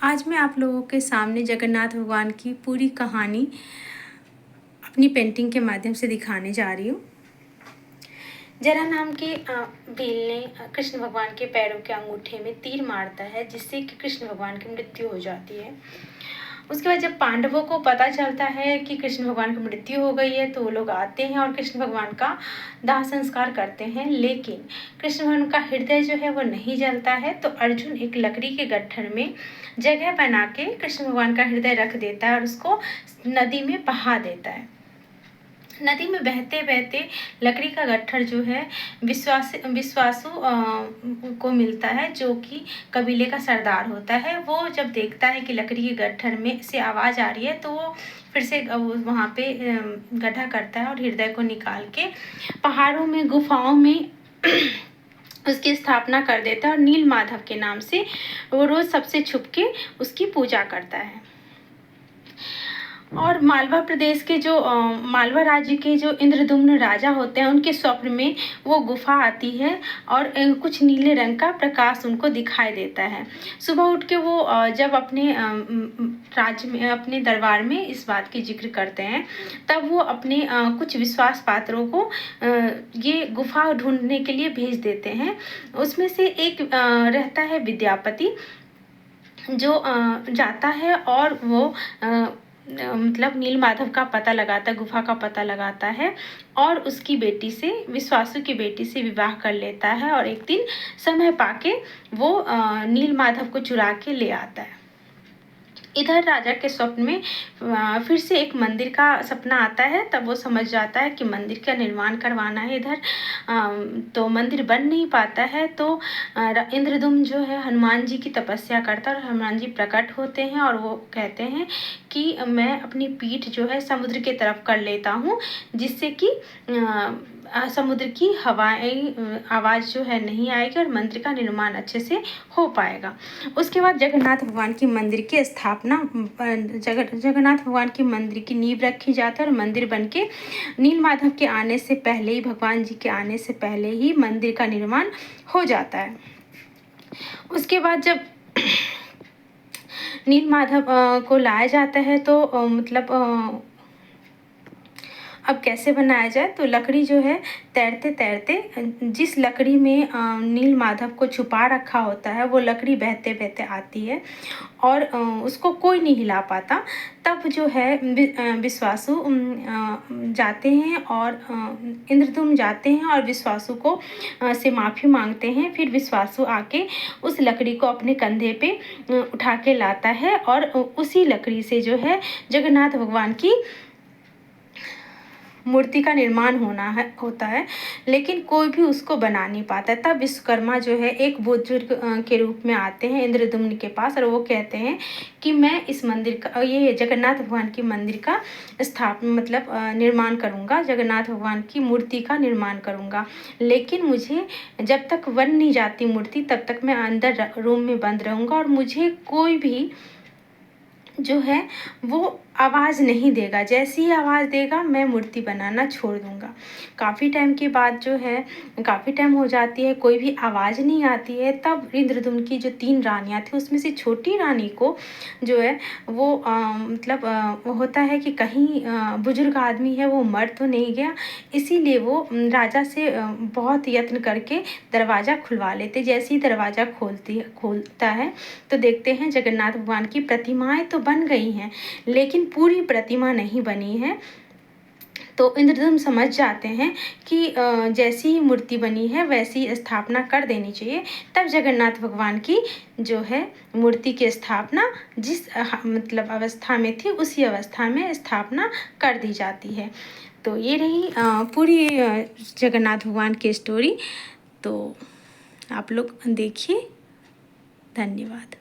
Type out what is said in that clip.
आज मैं आप लोगों के सामने जगन्नाथ भगवान की पूरी कहानी अपनी पेंटिंग के माध्यम से दिखाने जा रही हूँ। जरा नाम के भील ने कृष्ण भगवान के पैरों के अंगूठे में तीर मारता है, जिससे कि कृष्ण भगवान की मृत्यु हो जाती है। उसके बाद जब पांडवों को पता चलता है कि कृष्ण भगवान की मृत्यु हो गई है, तो वो लोग आते हैं और कृष्ण भगवान का दाह संस्कार करते हैं। लेकिन कृष्ण भगवान का हृदय जो है वो नहीं जलता है, तो अर्जुन एक लकड़ी के गट्ठर में जगह बना के कृष्ण भगवान का हृदय रख देता है और उसको नदी में बहा देता है। नदी में बहते बहते लकड़ी का गट्ठर जो है विश्वासु को मिलता है, जो कि कबीले का सरदार होता है। वो जब देखता है कि लकड़ी के गट्ठर में से आवाज़ आ रही है, तो वो फिर से वहाँ पे गड्ढा करता है और हृदय को निकाल के पहाड़ों में गुफाओं में उसकी स्थापना कर देता है और नील माधव के नाम से वो रोज़ सबसे छुप के उसकी पूजा करता है। और मालवा प्रदेश के जो मालवा राज्य के जो इंद्रदुम्न राजा होते हैं, उनके स्वप्न में वो गुफा आती है और कुछ नीले रंग का प्रकाश उनको दिखाई देता है। सुबह उठ के वो जब अपने राज्य में, अपने दरबार में इस बात की जिक्र करते हैं, तब वो अपने कुछ विश्वास पात्रों को ये गुफा ढूंढने के लिए भेज देते हैं। उसमें से एक रहता है विद्यापति, जो जाता है और वो मतलब नील माधव का पता लगाता है, गुफा का पता लगाता है और उसकी बेटी से, विश्वासु की बेटी से विवाह कर लेता है। और एक दिन समय पाके वो नील माधव को चुरा के ले आता है। इधर राजा के स्वप्न में फिर से एक मंदिर का सपना आता है। तब वो समझ जाता है कि मंदिर का निर्माण करवाना है इधर, तो मंदिर बन नहीं पाता है। तो इंद्रदुम्न जो है हनुमान जी की तपस्या करता है और हनुमान जी प्रकट होते हैं और वो कहते हैं कि मैं अपनी पीठ जो है समुद्र की तरफ कर लेता हूँ, जिससे कि समुद्र की हवाएं आवाज़ जो है नहीं आएगी और मंदिर का निर्माण अच्छे से हो पाएगा। उसके बाद जगन्नाथ भगवान की मंदिर की स्थापना, जगन्नाथ भगवान की मंदिर की नींव रखी जाती है और मंदिर बनके नील माधव के आने से पहले ही, भगवान जी के आने से पहले ही मंदिर का निर्माण हो जाता है। उसके बाद जब नील माधव को लाया जाता है, तो मतलब अब कैसे बनाया जाए, तो लकड़ी जो है तैरते तैरते जिस लकड़ी में नील माधव को छुपा रखा होता है, वो लकड़ी बहते बहते आती है और उसको कोई नहीं हिला पाता। तब जो है विश्वासु जाते हैं और इंद्रदुम्न जाते हैं और विश्वासु को से माफ़ी मांगते हैं। फिर विश्वासु आके उस लकड़ी को अपने कंधे पे उठा के लाता है और उसी लकड़ी से जो है जगन्नाथ भगवान की मूर्ति का निर्माण होता है, लेकिन कोई भी उसको बना नहीं पाता। तब विश्वकर्मा जो है एक बुजुर्ग के रूप में आते हैं इंद्रदुम्न के पास और वो कहते हैं कि मैं इस मंदिर का, ये जगन्नाथ भगवान की मंदिर का मतलब निर्माण करूँगा, जगन्नाथ भगवान की मूर्ति का निर्माण करूँगा, लेकिन मुझे जब तक बन नहीं जाती मूर्ति तब तक मैं अंदर रूम में बंद रहूँगा और मुझे कोई भी जो है वो आवाज़ नहीं देगा। जैसी ही आवाज़ देगा मैं मूर्ति बनाना छोड़ दूँगा। काफ़ी टाइम के बाद जो है, काफ़ी टाइम हो जाती है, कोई भी आवाज़ नहीं आती है। तब इंद्रदुम्न की जो 3 रानियाँ थी, उसमें से छोटी रानी को जो है वो मतलब वो होता है कि कहीं बुजुर्ग आदमी है, वो मर तो नहीं गया, इसीलिए वो राजा से बहुत यत्न करके दरवाज़ा खुलवा लेते। जैसे ही दरवाज़ा खोलता है, तो देखते हैं जगन्नाथ भगवान की प्रतिमाएँ तो बन गई हैं, लेकिन पूरी प्रतिमा नहीं बनी है। तो इंद्रदुम्न समझ जाते हैं कि जैसी ही मूर्ति बनी है वैसी स्थापना कर देनी चाहिए। तब जगन्नाथ भगवान की जो है मूर्ति की स्थापना जिस मतलब अवस्था में थी, उसी अवस्था में स्थापना कर दी जाती है। तो ये रही पूरी जगन्नाथ भगवान की स्टोरी। तो आप लोग देखिए। धन्यवाद।